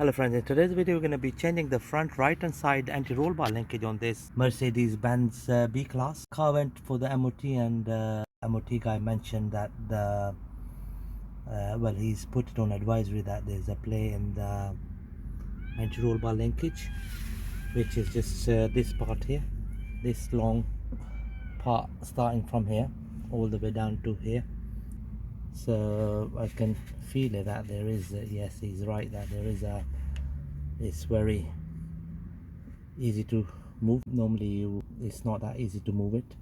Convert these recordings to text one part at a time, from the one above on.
Hello friends, in today's video we're going to be changing the front right hand side anti-roll bar linkage on this Mercedes-Benz B-Class. Car went for the MOT and MOT guy mentioned that the well, he's put it on advisory that there's a play in the anti-roll bar linkage, which is just this part here, this long part starting from here all the way down to here. So I can feel it that there is yes, he's right, that there is a, it's very easy to move. Normally it's not that easy to move it,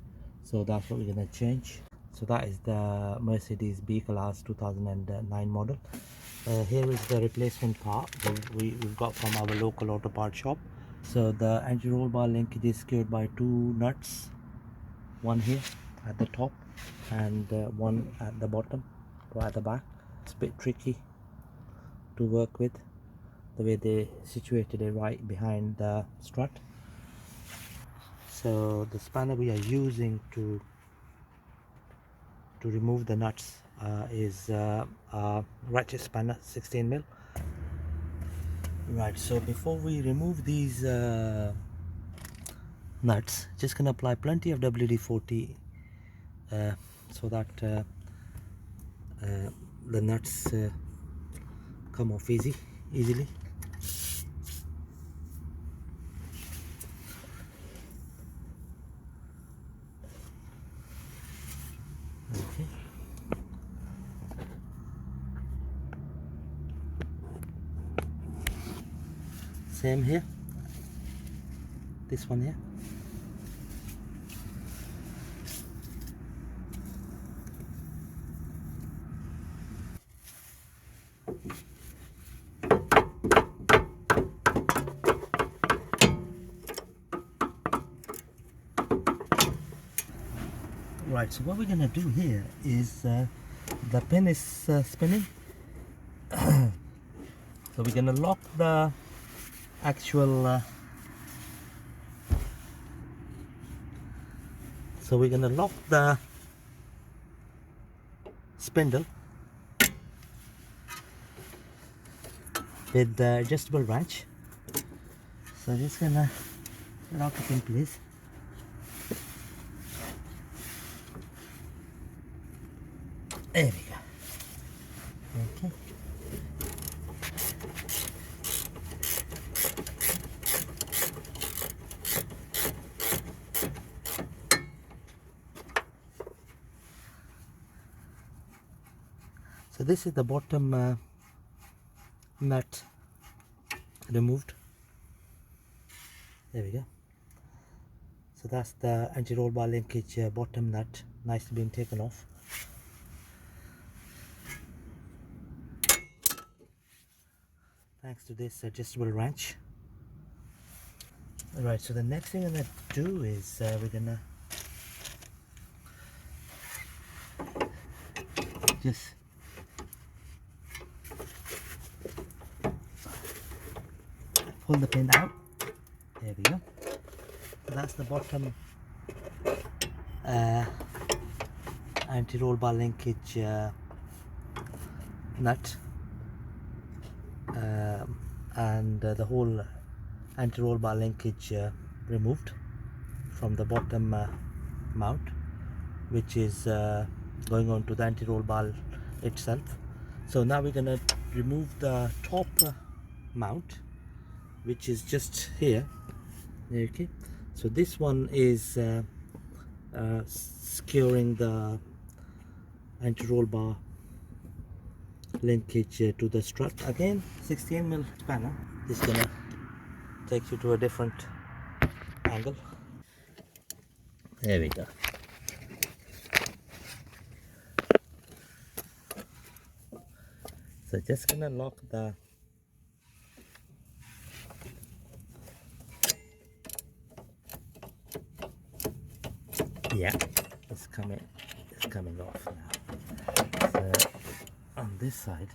so that's what we're going to change. So that is the Mercedes B-Class 2009 model. Here is the replacement part that we've got from our local auto part shop. So the anti-roll bar linkage is secured by two nuts, one here at the top and one at the bottom or at the back. It's a bit tricky to work with, the way they situated it right behind the strut. So the spanner we are using to remove the nuts is a ratchet spanner, 16mm. Right, so before we remove these nuts, just gonna apply plenty of WD-40 so that the nuts come off easily. Okay. Same here, this one here. Right, so what we're gonna do here is the pin is spinning. So we're gonna lock the actual so we're gonna lock the spindle with the adjustable wrench. So just gonna lock it in place. There we go. Okay. So this is the bottom nut removed. There we go. So that's the anti-roll bar linkage bottom nut, nicely being taken off. Thanks to this adjustable wrench. Alright, so the next thing I'm going to do is we're going to just pull the pin out. There we go. So that's the bottom anti-roll bar linkage nut. And the whole anti-roll bar linkage removed from the bottom mount, which is going on to the anti-roll bar itself. So now we're gonna remove the top mount, which is just here. Okay, so this one is securing the anti-roll bar linkage to the strut. Again, 16mm spanner is gonna take you to a different angle. There we go. So just gonna lock the it's coming off now. So on this side,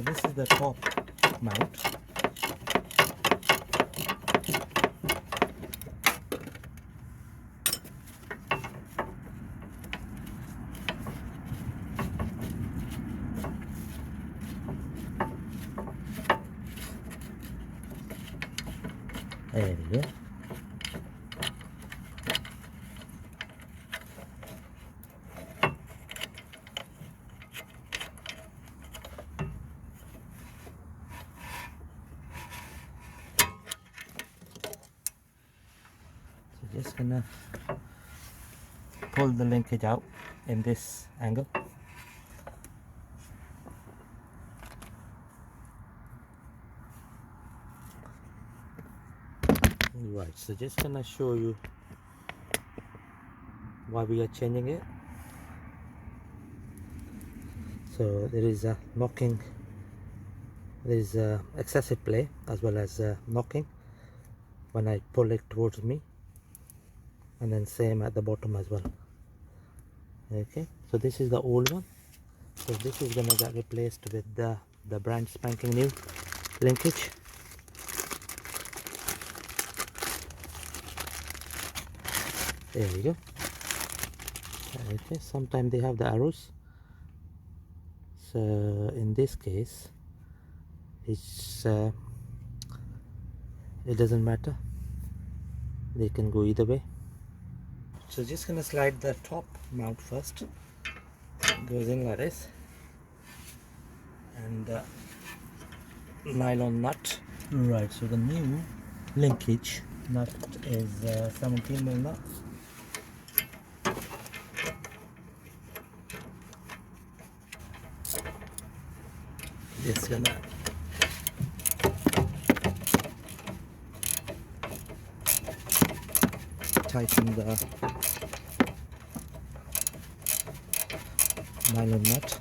So this is the top mount. There we go. So just gonna pull the linkage out in this angle. Right, so just gonna show you why we are changing it. So there is a knocking, there is a excessive play as well as knocking when I pull it towards me, and then same at the bottom as well. Okay, so this is the old one, so this is gonna get replaced with the brand spanking new linkage. There we go. Okay, sometimes they have the arrows, so in this case it's it doesn't matter, they can go either way. So just gonna slide the top mount first. It goes in like this, and nylon nut. Right, so the new linkage nut is 17mm nut. Just gonna tighten the nylon nut.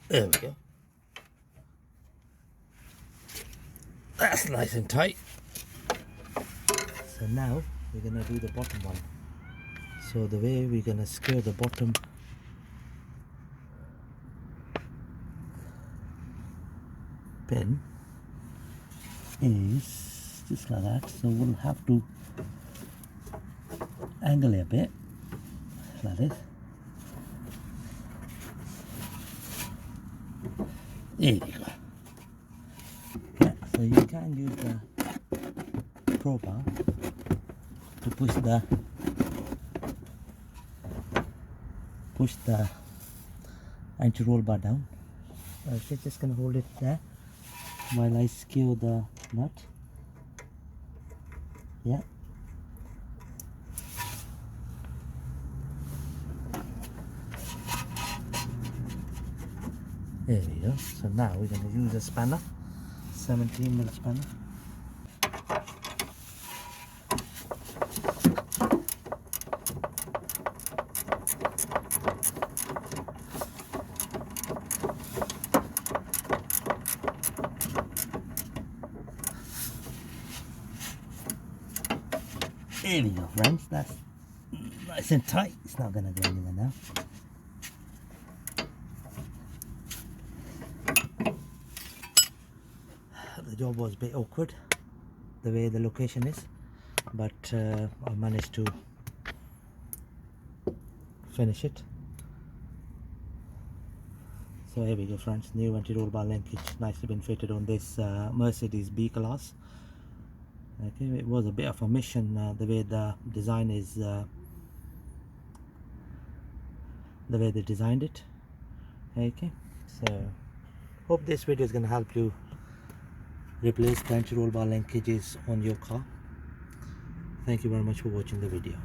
There we go. That's nice and tight. So now we're gonna do the bottom one. So the way we're gonna secure the bottom pin is just like that. So we'll have to angle it a bit like this. There we go. Yeah, so you can use the crowbar to push the anti-roll bar down. Okay, just gonna hold it there while I secure the nut. Yeah. There we go. So now we're going to use a spanner, 17mm spanner. There we go, friends. That's nice and tight. It's not going to go anywhere now. The job was a bit awkward, the way the location is, but I managed to finish it. So here we go, friends. New anti-roll bar linkage, nicely been fitted on this Mercedes B-Class. Okay, it was a bit of a mission, the way the design is, the way they designed it. Okay, so hope this video is going to help you replace the anti-roll bar linkages on your car. Thank you very much for watching the video.